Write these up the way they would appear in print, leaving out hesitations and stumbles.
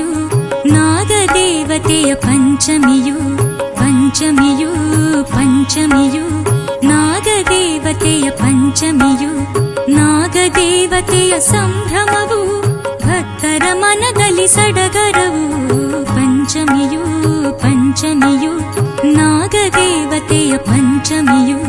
ಪಂಚಮಿಯು ನಾಗದೇವತೆಯ ಪಂಚಮಿಯು ಪಂಚಮಿಯು ಪಂಚಮಿಯು ನಾಗದೇವತೆಯ ಪಂಚಮಿಯು ನಾಗದೇವತೆಯ ಸಂಭ್ರಮವು ಭಕ್ತರ ಮನದಲ್ಲಿ ಸಡಗರವು ಪಂಚಮಿಯು ಪಂಚಮಿಯು ನಾಗದೇವತೆಯ ಪಂಚಮಿಯು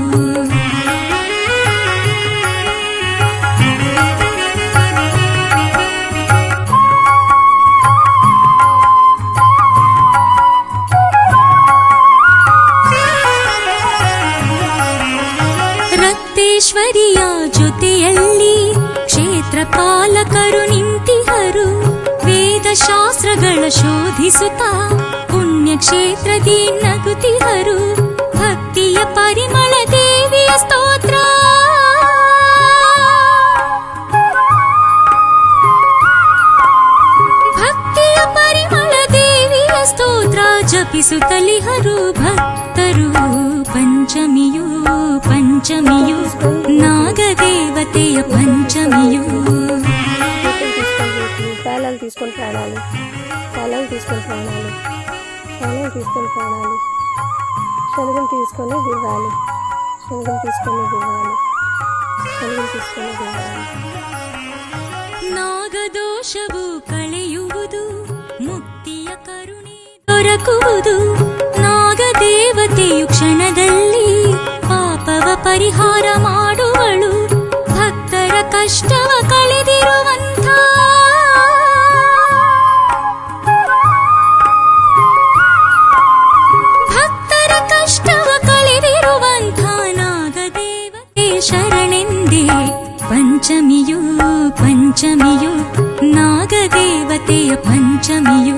ರಕ್ತೇಶ್ವರಿಯ ಜೊತೆಯಲ್ಲಿ ಕ್ಷೇತ್ರ ಪಾಲಕರು ನಿಂತಿಹರು ವೇದಶಾಸ್ತ್ರಗಳ ಶೋಧಿಸುತ್ತಾ ಪುಣ್ಯಕ್ಷೇತ್ರದಿ ನಗುತ್ತಿಹರು ಭಕ್ತಿಯ ಪರಿಮಳ ದೇವಿಯ ಸ್ತೋತ್ರ ಭಕ್ತಿಯ ಪರಿಮಳ ದೇವಿಯ ಸ್ತೋತ್ರ ಜಪಿಸುತ್ತಲಿಹರು ಭಕ್ತರು ಪಂಚಮಿಯು ಪಂಚಮಿಯು ನಾಗದೇವತೆಯ ಪಂಚಮಿಯು తాళాలు తీసుకొని ప్రాణాలు తాళాలు తీసుకొని ప్రాణాలు తాళాలు తీసుకొని ప్రాణాలు శనగలు తీసుకొని దివ్వాలి శనగలు తీసుకొని దివ్వాలి శనగలు తీసుకొని దివ్వాలి ನಾಗದೋಷವು ಕಳೆಯುವುದು ಮುಕ್ತಿಯ ಕರುಣೆ ದೊರಕುವುದು ನಾಗದೇವತೆಯು ಕ್ಷಣದಲ್ಲಿ ಪಾಪವ ಪರಿಹಾರ ಮಾಡುವಳು ಭಕ್ತರ ಕಷ್ಟವ ಕಳೆದಿರುವಂಥ ಭಕ್ತರ ಕಷ್ಟವ ಕಳೆದಿರುವಂಥ ನಾಗದೇವತೆ ಶರಣೆಂದೇ ಪಂಚಮಿಯು ಪಂಚಮಿಯು ನಾಗದೇವತೆಯ ಪಂಚಮಿಯು